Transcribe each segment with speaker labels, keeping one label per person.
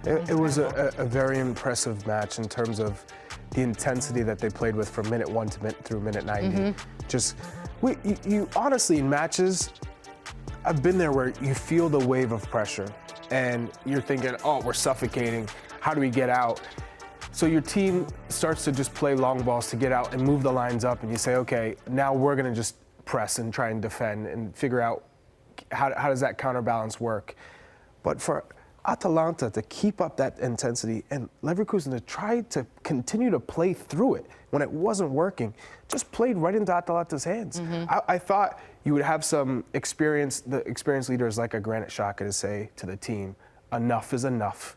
Speaker 1: It was a very impressive match in terms of the intensity that they played with from minute 1 through minute 90. Just, you honestly, in matches, I've been there where you feel the wave of pressure and you're thinking, oh, we're suffocating. How do we get out? So your team starts to just play long balls to get out and move the lines up, and you say, okay, now we're gonna just press and try and defend and figure out how does that counterbalance work. But for Atalanta to keep up that intensity and Leverkusen to try to continue to play through it when it wasn't working, just played right into Atalanta's hands. I thought you would have some experienced leaders like a Granit Xhaka to say to the team, enough is enough.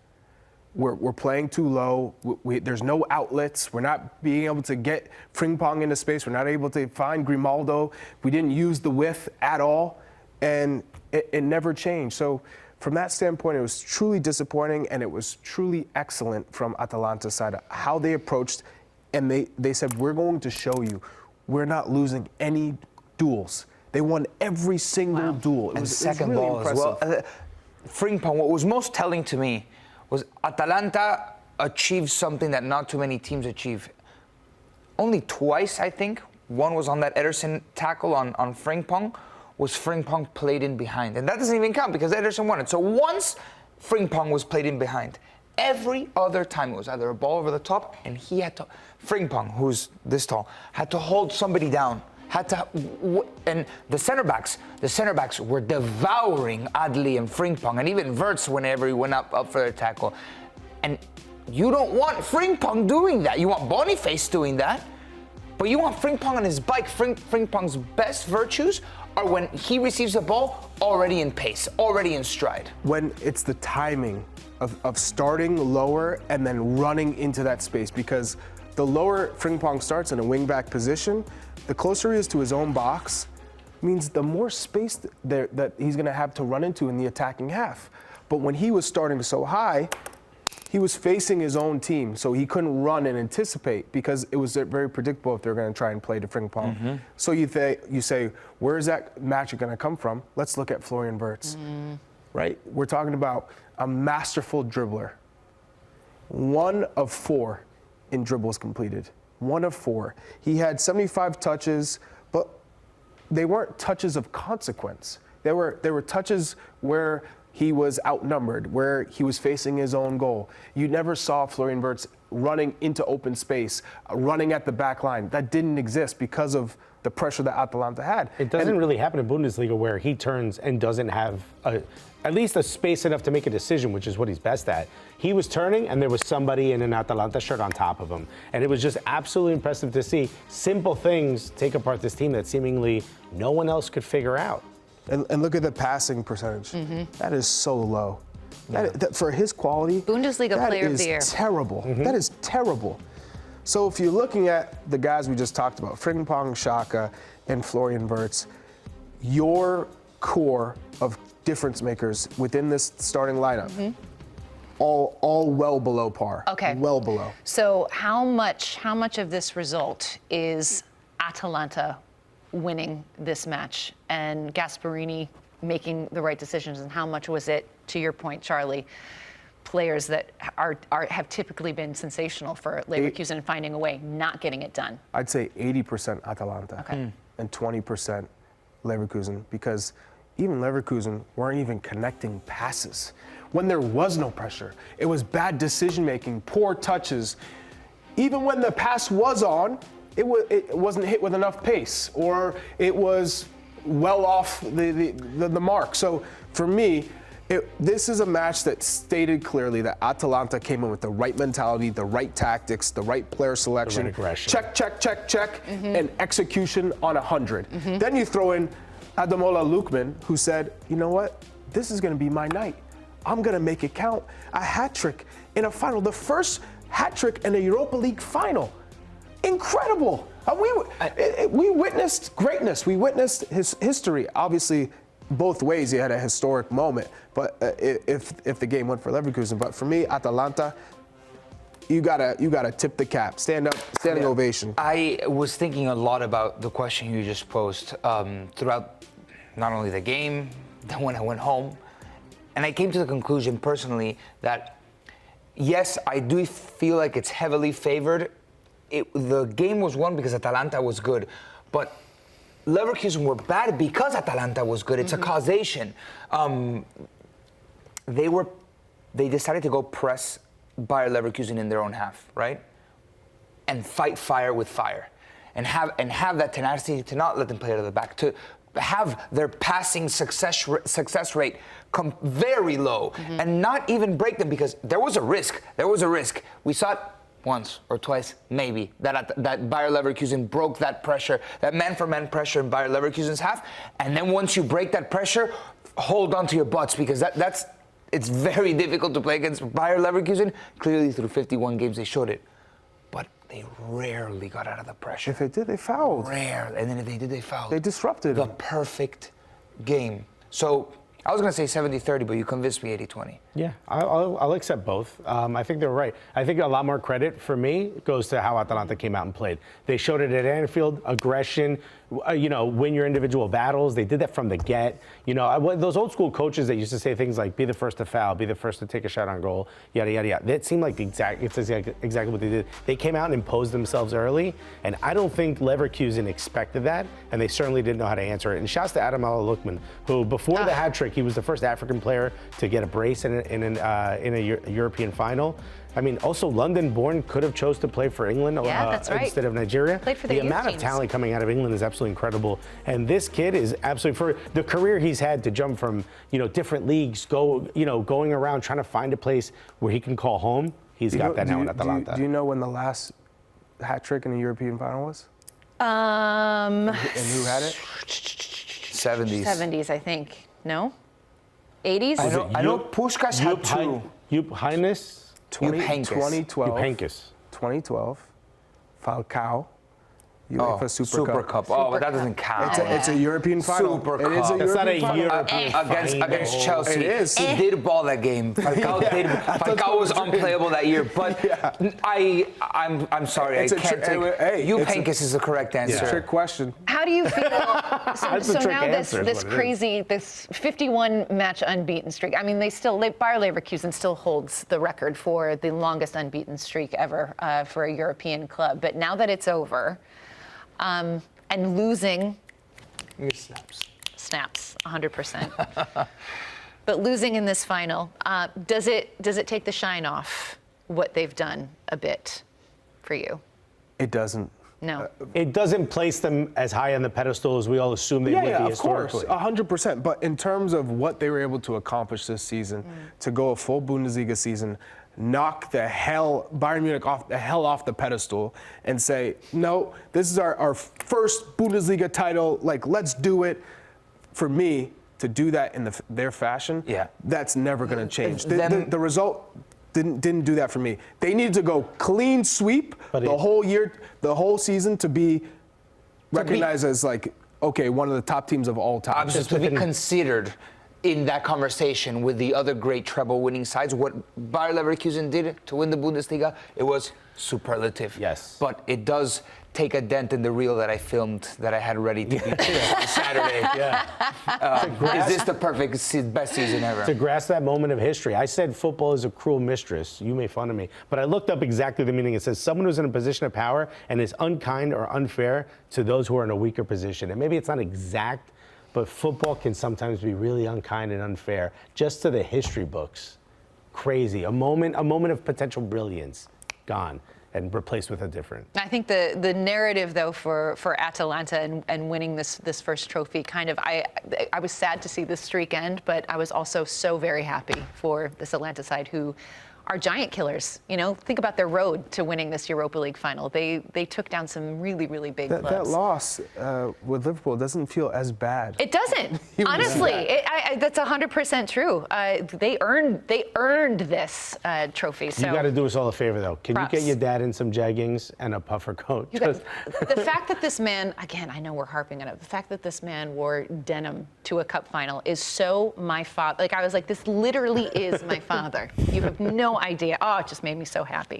Speaker 1: We're playing too low. There's no outlets. We're not being able to get Frimpong into space. We're not able to find Grimaldo. We didn't use the width at all, and it never changed. So from that standpoint, it was truly disappointing, and it was truly excellent from Atalanta's side, how they approached, and they said, we're going to show you we're not losing any duels. They won every single duel. It was
Speaker 2: second
Speaker 1: really
Speaker 2: ball
Speaker 1: impressive.
Speaker 2: as well. Frimpong, what was most telling to me was Atalanta achieved something that not too many teams achieve. Only twice, I think, one was on that Ederson tackle on Frimpong, was Frimpong played in behind. And that doesn't even count because Ederson won it. So once Frimpong was played in behind, every other time it was either a ball over the top and he had to, Frimpong, who's this tall, had to hold somebody down. And the center backs were devouring Adli and Frimpong, and even Wirtz whenever he went up for their tackle. And you don't want Frimpong doing that. You want Boniface doing that, but you want Frimpong on his bike. Frimpong's best virtues are when he receives the ball already in pace, already in stride.
Speaker 1: When it's the timing of starting lower and then running into that space, because the lower Frimpong starts in a wing-back position, the closer he is to his own box, means the more space that he's going to have to run into in the attacking half. But when he was starting so high, he was facing his own team, so he couldn't run and anticipate because it was very predictable if they're going to try and play to Frimpong. So you say, where is that magic going to come from? Let's look at Florian Wirtz, right? We're talking about a masterful dribbler. 1 of 4 in dribbles completed. 1 of 4. He had 75 touches, but they weren't touches of consequence. They were touches where he was outnumbered, where he was facing his own goal. You never saw Florian Wirtz running into open space, running at the back line. That didn't exist because of the pressure that Atalanta had.
Speaker 3: It doesn't really happen in Bundesliga where he turns and doesn't have at least a space enough to make a decision, which is what he's best at. He was turning and there was somebody in an Atalanta shirt on top of him. And it was just absolutely impressive to see simple things take apart this team that seemingly no one else could figure out.
Speaker 1: And look at the passing percentage. That is so low. That, for his quality,
Speaker 4: Bundesliga Player of the Year.
Speaker 1: That is terrible. That is terrible. So if you're looking at the guys we just talked about, Frimpong, Xhaka, and Florian Wirtz, your core of difference makers within this starting lineup, all well below par.
Speaker 4: Okay.
Speaker 1: Well below.
Speaker 4: So how much of this result is Atalanta winning this match and Gasperini making the right decisions, and how much was it, to your point, Charlie, players that have typically been sensational for Leverkusen finding a way, not getting it done?
Speaker 1: I'd say 80% Atalanta and 20% Leverkusen, because even Leverkusen weren't even connecting passes. When there was no pressure, it was bad decision-making, poor touches. Even when the pass was on, it wasn't hit with enough pace, or it was well off the mark. So for me, this is a match that stated clearly that Atalanta came in with the right mentality, the right tactics, the right player selection.
Speaker 3: The right aggression.
Speaker 1: Check, check, check, check, and execution on 100. Then you throw in Ademola Lookman, who said, you know what? This is going to be my night. I'm going to make it count. A hat trick in a final. The first hat trick in a Europa League final. Incredible. We witnessed greatness. We witnessed his history. Obviously, both ways he had a historic moment. But if the game went for Leverkusen, but for me, Atalanta, you gotta tip the cap. Stand up, standing ovation.
Speaker 2: I was thinking a lot about the question you just posed throughout not only the game, then when I went home, and I came to the conclusion personally that yes, I do feel like it's heavily favored. The game was won because Atalanta was good, but Leverkusen were bad because Atalanta was good. It's a causation. They decided to go press Bayer Leverkusen in their own half, right? And fight fire with fire, and have that tenacity to not let them play out of the back, to have their passing success rate come very low, and not even break them, because there was a risk. We saw it once or twice, maybe, that Bayer Leverkusen broke that pressure, that man-for-man pressure in Bayer Leverkusen's half, and then once you break that pressure, hold on to your butts, because it's very difficult to play against Bayer Leverkusen. Clearly, through 51 games, they showed it. But they rarely got out of the pressure.
Speaker 1: If they did, they fouled.
Speaker 2: Rare. And then if they did, they fouled.
Speaker 1: They disrupted
Speaker 2: the
Speaker 1: them.
Speaker 2: perfect game. So I was going to say 70-30, but you convinced me 80-20.
Speaker 3: Yeah, I'll accept both. I think they're right. I think a lot more credit for me goes to how Atalanta came out and played. They showed it at Anfield, aggression, win your individual battles. They did that from the get. Those old school coaches that used to say things like, be the first to foul, be the first to take a shot on goal, yada, yada, yada. That seemed like exactly what they did. They came out and imposed themselves early, and I don't think Leverkusen expected that, and they certainly didn't know how to answer it. And shouts to Lookman, who before the hat trick, he was the first African player to get a brace in a European final. I mean, also London-born, could have chose to play for England
Speaker 4: that's right.
Speaker 3: instead of Nigeria.
Speaker 4: Played for the
Speaker 3: amount
Speaker 4: youth
Speaker 3: of
Speaker 4: teams.
Speaker 3: talent coming out of England is absolutely incredible. And this kid is absolutely, for the career he's had, to jump from different leagues, going around trying to find a place where he can call home. He's got that now in Atalanta.
Speaker 1: Do you know when the last hat trick in a European final was?
Speaker 4: Um,
Speaker 1: And who had it?
Speaker 2: 70s.
Speaker 4: 70s, I think. No? 80s?
Speaker 2: I know Puskás had two.
Speaker 3: Jupp Heynckes?
Speaker 1: 2012, Falcao, UEFA Super Cup.
Speaker 2: Oh, but that doesn't count.
Speaker 1: It's a European final.
Speaker 2: Super
Speaker 1: It is a
Speaker 2: Cup.
Speaker 3: That's not a
Speaker 1: European final.
Speaker 3: European
Speaker 2: Against Chelsea.
Speaker 1: It is.
Speaker 2: He did ball that game. Falcao was unplayable that year. But I'm sorry,
Speaker 1: It's
Speaker 2: I can't take. Jupp Heynckes is the correct answer.
Speaker 1: It's a trick question.
Speaker 4: How do you feel? So
Speaker 3: trick
Speaker 4: now
Speaker 3: answer is
Speaker 4: this
Speaker 3: what it
Speaker 4: crazy, this 51 match unbeaten streak. I mean, Bayer Leverkusen still holds the record for the longest unbeaten streak ever for a European club. But now that it's over, and losing, snaps 100%. But losing in this final, does it take the shine off what they've done a bit for you?
Speaker 1: It doesn't.
Speaker 4: No.
Speaker 3: It doesn't place them as high on the pedestal as we all assume they would be
Speaker 1: of course,
Speaker 3: historically.
Speaker 1: 100%. But in terms of what they were able to accomplish this season, to go a full Bundesliga season, knock Bayern Munich off the pedestal and say, no, this is our first Bundesliga title, like, let's do it. For me, to do that in their fashion, that's never going to change. The result didn't do that for me. They needed to go clean sweep the whole season to be recognized as, like, okay, one of the top teams of all time.
Speaker 2: Just to be considered in that conversation with the other great treble-winning sides. What Bayer Leverkusen did to win the Bundesliga, it was superlative.
Speaker 3: Yes.
Speaker 2: But it does take a dent in the reel that I filmed, that I had ready to be on Saturday. Is this the best season ever?
Speaker 3: To grasp that moment of history. I said football is a cruel mistress. You made fun of me. But I looked up exactly the meaning. It says someone who's in a position of power and is unkind or unfair to those who are in a weaker position. And maybe it's not exact, but football can sometimes be really unkind and unfair, just to the history books. Crazy. A moment of potential brilliance, gone, and replaced with a different.
Speaker 4: I think the narrative, though, for Atalanta and winning this first trophy, kind of, I was sad to see this streak end, but I was also so very happy for this Atalanta side, who are giant killers. Think about their road to winning this Europa League final. They took down some really, really big clubs.
Speaker 1: That loss with Liverpool doesn't feel as bad.
Speaker 4: It doesn't. Honestly, that's 100% true. They earned this trophy. So
Speaker 3: You got to do us all a favor, though. Can
Speaker 4: props.
Speaker 3: you get your dad in some jeggings and a puffer coat?
Speaker 4: The fact that this man, again, I know we're harping on it, the fact that this man wore denim to a cup final is so my father. Like, I was like, this literally is my father. You have no idea. Oh, it just made me so happy.